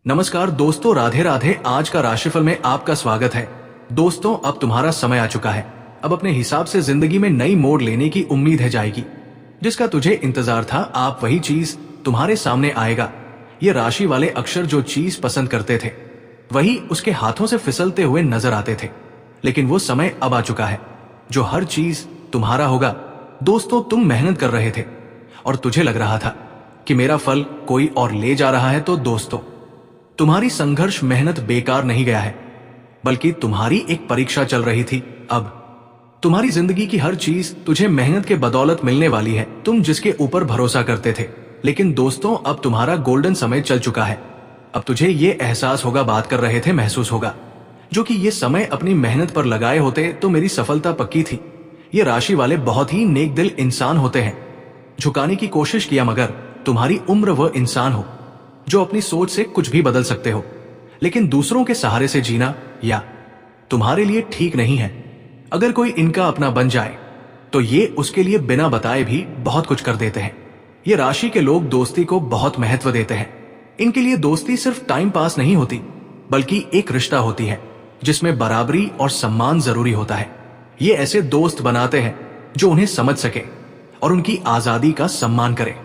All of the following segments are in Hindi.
नमस्कार दोस्तों, राधे राधे। आज का राशिफल में आपका स्वागत है। दोस्तों, अब तुम्हारा समय आ चुका है। अब अपने हिसाब से जिंदगी में नई मोड़ लेने की उम्मीद है जाएगी। जिसका तुझे इंतजार था, आप वही चीज तुम्हारे सामने आएगा। ये राशि वाले अक्षर जो चीज पसंद करते थे, वही उसके हाथों से फिसलते हुए नजर आते थे। लेकिन वो समय अब आ चुका है जो हर चीज तुम्हारा होगा। दोस्तों, तुम मेहनत कर रहे थे और तुझे लग रहा था कि मेरा फल कोई और ले जा रहा है। तो दोस्तों, तुम्हारी संघर्ष मेहनत बेकार नहीं गया है, बल्कि तुम्हारी एक परीक्षा चल रही थी। अब तुम्हारी जिंदगी की हर चीज तुझे मेहनत के बदौलत मिलने वाली है, तुम जिसके ऊपर भरोसा करते थे। लेकिन दोस्तों, अब तुम्हारा गोल्डन समय चल चुका है। अब तुझे ये एहसास होगा, बात कर रहे थे महसूस होगा, जो कि ये समय अपनी मेहनत पर लगाए होते तो मेरी सफलता पक्की थी। ये राशि वाले बहुत ही नेक दिल इंसान होते हैं। झुकाने की कोशिश किया, मगर तुम्हारी उम्र वह इंसान हो जो अपनी सोच से कुछ भी बदल सकते हो, लेकिन दूसरों के सहारे से जीना या तुम्हारे लिए ठीक नहीं है। अगर कोई इनका अपना बन जाए तो ये उसके लिए बिना बताए भी बहुत कुछ कर देते हैं। ये राशि के लोग दोस्ती को बहुत महत्व देते हैं। इनके लिए दोस्ती सिर्फ टाइम पास नहीं होती, बल्कि एक रिश्ता होती है जिसमें बराबरी और सम्मान जरूरी होता है। ये ऐसे दोस्त बनाते हैं जो उन्हें समझ सके और उनकी आजादी का सम्मान करे।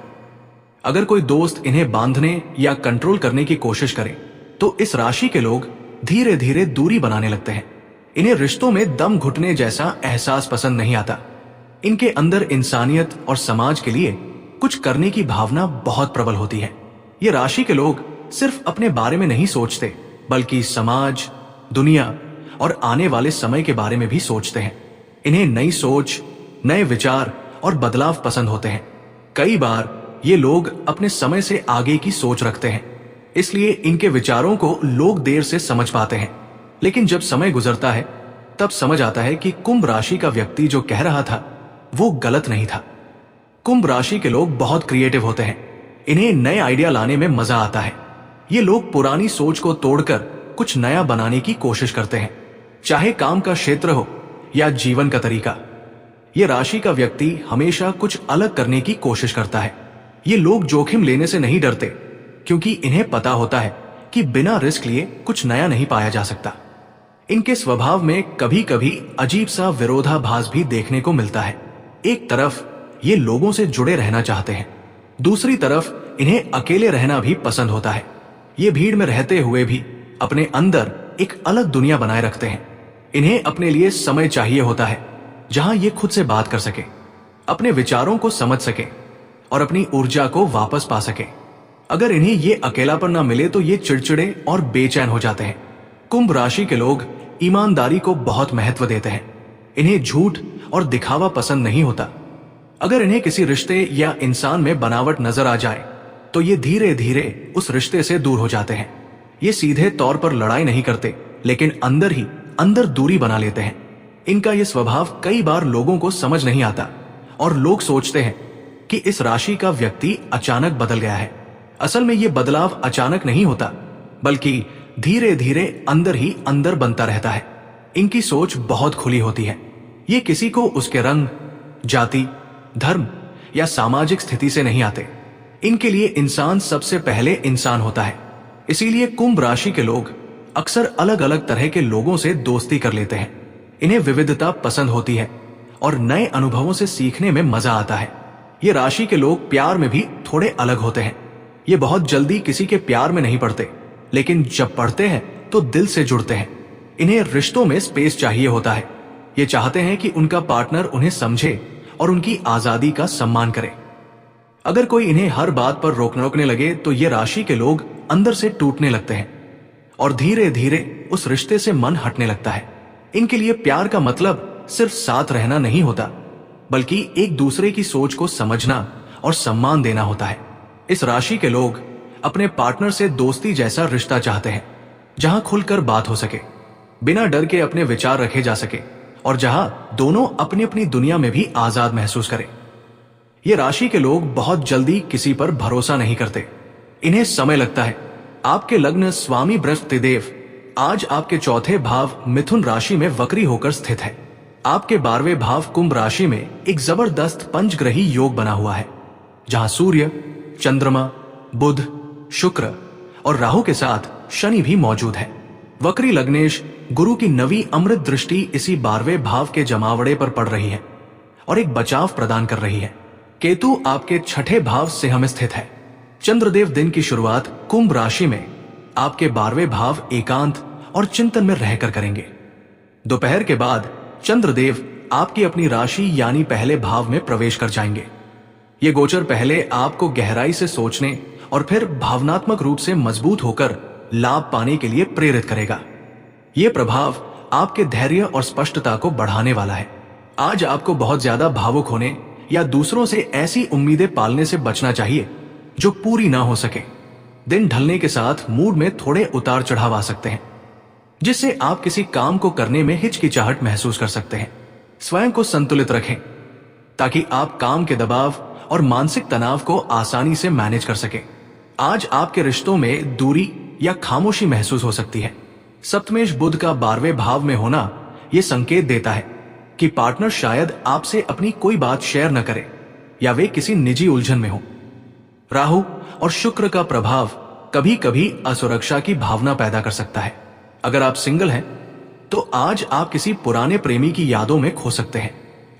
अगर कोई दोस्त इन्हें बांधने या कंट्रोल करने की कोशिश करे तो इस राशि के लोग धीरे धीरे दूरी बनाने लगते हैं। इन्हें रिश्तों में दम घुटने जैसा एहसास पसंद नहीं आता। इनके अंदर इंसानियत और समाज के लिए कुछ करने की भावना बहुत प्रबल होती है। ये राशि के लोग सिर्फ अपने बारे में नहीं सोचते, बल्कि समाज, दुनिया और आने वाले समय के बारे में भी सोचते हैं। इन्हें नई सोच, नए विचार और बदलाव पसंद होते हैं। कई बार ये लोग अपने समय से आगे की सोच रखते हैं, इसलिए इनके विचारों को लोग देर से समझ पाते हैं। लेकिन जब समय गुजरता है तब समझ आता है कि कुंभ राशि का व्यक्ति जो कह रहा था वो गलत नहीं था। कुंभ राशि के लोग बहुत क्रिएटिव होते हैं। इन्हें नए आइडिया लाने में मजा आता है। ये लोग पुरानी सोच को तोड़कर कुछ नया बनाने की कोशिश करते हैं, चाहे काम का क्षेत्र हो या जीवन का तरीका। ये राशि का व्यक्ति हमेशा कुछ अलग करने की कोशिश करता है। ये लोग जोखिम लेने से नहीं डरते, क्योंकि इन्हें पता होता है कि बिना रिस्क लिए कुछ नया नहीं पाया जा सकता। इनके स्वभाव में कभी कभी अजीब सा विरोधाभास भी देखने को मिलता है। एक तरफ ये लोगों से जुड़े रहना चाहते हैं, दूसरी तरफ इन्हें अकेले रहना भी पसंद होता है। ये भीड़ में रहते हुए भी अपने अंदर एक अलग दुनिया बनाए रखते हैं। इन्हें अपने लिए समय चाहिए होता है, जहां ये खुद से बात कर सके, अपने विचारों को समझ सके और अपनी ऊर्जा को वापस पा सके। अगर इन्हें ये अकेलापन ना मिले तो ये चिड़चिड़े और बेचैन हो जाते हैं। कुंभ राशि के लोग ईमानदारी को बहुत महत्व देते हैं। इन्हें झूठ और दिखावा पसंद नहीं होता। अगर इन्हें किसी रिश्ते या इंसान में बनावट नजर आ जाए तो ये धीरे धीरे उस रिश्ते से दूर हो जाते हैं। ये सीधे तौर पर लड़ाई नहीं करते, लेकिन अंदर ही अंदर दूरी बना लेते हैं। इनका ये स्वभाव कई बार लोगों को समझ नहीं आता और लोग सोचते हैं कि इस राशि का व्यक्ति अचानक बदल गया है। असल में ये बदलाव अचानक नहीं होता, बल्कि धीरे धीरे अंदर ही अंदर बनता रहता है। इनकी सोच बहुत खुली होती है। ये किसी को उसके रंग, जाति, धर्म या सामाजिक स्थिति से नहीं आते। इनके लिए इंसान सबसे पहले इंसान होता है। इसीलिए कुंभ राशि के लोग अक्सर अलग अलग तरह के लोगों से दोस्ती कर लेते हैं। इन्हें विविधता पसंद होती है और नए अनुभवों से सीखने में मजा आता है। ये राशि के लोग प्यार में भी थोड़े अलग होते हैं। ये बहुत जल्दी किसी के प्यार में नहीं पड़ते, लेकिन जब पड़ते हैं तो दिल से जुड़ते हैं। इन्हें रिश्तों में स्पेस चाहिए होता है। ये चाहते हैं कि उनका पार्टनर उन्हें समझे और उनकी आजादी का सम्मान करे। अगर कोई इन्हें हर बात पर रोकने लगे तो ये राशि के लोग अंदर से टूटने लगते हैं और धीरे धीरे उस रिश्ते से मन हटने लगता है। इनके लिए प्यार का मतलब सिर्फ साथ रहना नहीं होता, बल्कि एक दूसरे की सोच को समझना और सम्मान देना होता है। इस राशि के लोग अपने पार्टनर से दोस्ती जैसा रिश्ता चाहते हैं, जहां खुलकर बात हो सके, बिना डर के अपने विचार रखे जा सके और जहां दोनों अपनी अपनी दुनिया में भी आजाद महसूस करें। ये राशि के लोग बहुत जल्दी किसी पर भरोसा नहीं करते। इन्हें समय लगता है। आपके लग्न स्वामी बृहस्पतिदेव आज आपके चौथे भाव मिथुन राशि में वक्री होकर स्थित है। आपके 12वें भाव कुंभ राशि में एक जबरदस्त पंचग्रही योग बना हुआ है, जहां सूर्य, चंद्रमा, बुध, शुक्र और राहु के साथ शनि भी मौजूद है। वक्री लग्नेश गुरु की नवी अमृत दृष्टि इसी 12वें भाव के जमावड़े पर पड़ रही है और एक बचाव प्रदान कर रही है। केतु आपके 6ठे भाव सिंह में स्थित है। चंद्रदेव दिन की शुरुआत कुंभ राशि में आपके 12वें भाव एकांत और चिंतन में रहकर करेंगे। दोपहर के बाद चंद्रदेव आपकी अपनी राशि यानी पहले भाव में प्रवेश कर जाएंगे। ये गोचर पहले आपको गहराई से सोचने और फिर भावनात्मक रूप से मजबूत होकर लाभ पाने के लिए प्रेरित करेगा। ये प्रभाव आपके धैर्य और स्पष्टता को बढ़ाने वाला है। आज आपको बहुत ज्यादा भावुक होने या दूसरों से ऐसी उम्मीदें पालने से बचना चाहिए जो पूरी ना हो सके। दिन ढलने के साथ मूड में थोड़े उतार चढ़ाव आ सकते हैं, जिससे आप किसी काम को करने में हिचकिचाहट महसूस कर सकते हैं। स्वयं को संतुलित रखें ताकि आप काम के दबाव और मानसिक तनाव को आसानी से मैनेज कर सकें। आज आपके रिश्तों में दूरी या खामोशी महसूस हो सकती है। सप्तमेश बुध का 12वें भाव में होना यह संकेत देता है कि पार्टनर शायद आपसे अपनी कोई बात शेयर न करे या वे किसी निजी उलझन में हो। राहु और शुक्र का प्रभाव कभी कभी असुरक्षा की भावना पैदा कर सकता है। अगर आप सिंगल हैं तो आज आप किसी पुराने प्रेमी की यादों में खो सकते हैं।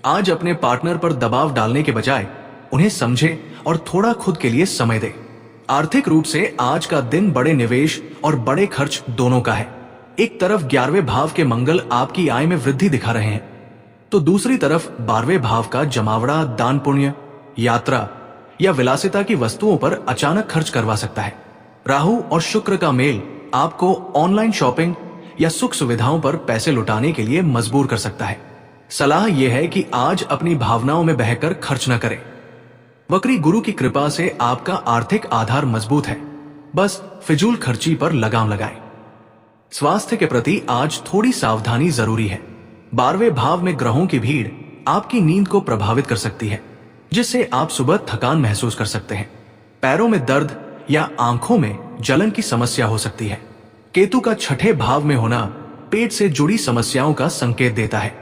आज अपने पार्टनर पर दबाव डालने के बजाय उन्हें समझें और थोड़ा खुद के लिए समय दें। आर्थिक रूप से आज का दिन बड़े निवेश और बड़े खर्च दोनों का है। एक तरफ 11वें भाव के मंगल आपकी आय में वृद्धि दिखा रहे हैं तो दूसरी तरफ 12वें भाव का जमावड़ा दान पुण्य, यात्रा या विलासिता की वस्तुओं पर अचानक खर्च करवा सकता है। राहु और शुक्र का मेल आपको ऑनलाइन शॉपिंग या सुख सुविधाओं पर पैसे लुटाने के लिए मजबूर कर सकता है। सलाह यह है कि आज अपनी भावनाओं में बहकर खर्च न करें। वक्री गुरु की कृपा से आपका आर्थिक आधार मजबूत है, बस फिजूल खर्ची पर लगाम लगाएं। स्वास्थ्य के प्रति आज थोड़ी सावधानी जरूरी है। 12वें भाव में ग्रहों की भीड़ आपकी नींद को प्रभावित कर सकती है, जिससे आप सुबह थकान महसूस कर सकते हैं। पैरों में दर्द या आंखों में जलन की समस्या हो सकती है। केतु का 6ठे भाव में होना पेट से जुड़ी समस्याओं का संकेत देता है।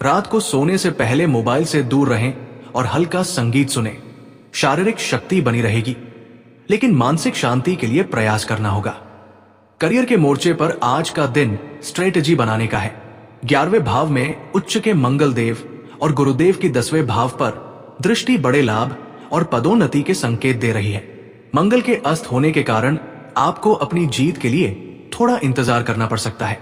रात को सोने से पहले मोबाइल से दूर रहें और हल्का संगीत सुनें। शारीरिक शक्ति बनी रहेगी, लेकिन मानसिक शांति के लिए प्रयास करना होगा। करियर के मोर्चे पर आज का दिन स्ट्रेटेजी बनाने का है। 11वें भाव में उच्च के मंगल देव और गुरुदेव की 10वें भाव पर दृष्टि बड़े लाभ और पदोन्नति के संकेत दे रही है। मंगल के अस्त होने के कारण आपको अपनी जीत के लिए थोड़ा इंतजार करना पड़ सकता है।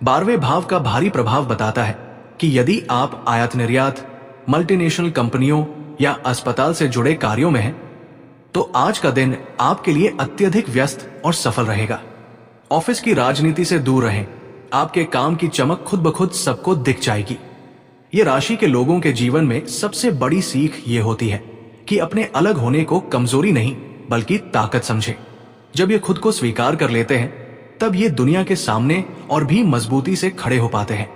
12वें भाव का भारी प्रभाव बताता है कि यदि आप आयात निर्यात, मल्टीनेशनल कंपनियों या अस्पताल से जुड़े कार्यों में हैं, तो आज का दिन आपके लिए अत्यधिक व्यस्त और सफल रहेगा। ऑफिस की राजनीति से दूर रहें, आपके काम की चमक खुद ब खुद सबको दिख जाएगी। ये राशि के लोगों के जीवन में सबसे बड़ी सीख ये होती है कि अपने अलग होने को कमजोरी नहीं बल्कि ताकत समझें। जब ये खुद को स्वीकार कर लेते हैं तब ये दुनिया के सामने और भी मजबूती से खड़े हो पाते हैं।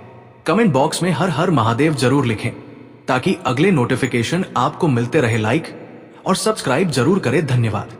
कमेंट बॉक्स में हर हर महादेव जरूर लिखें ताकि अगले नोटिफिकेशन आपको मिलते रहे। लाइक और सब्सक्राइब जरूर करें। धन्यवाद।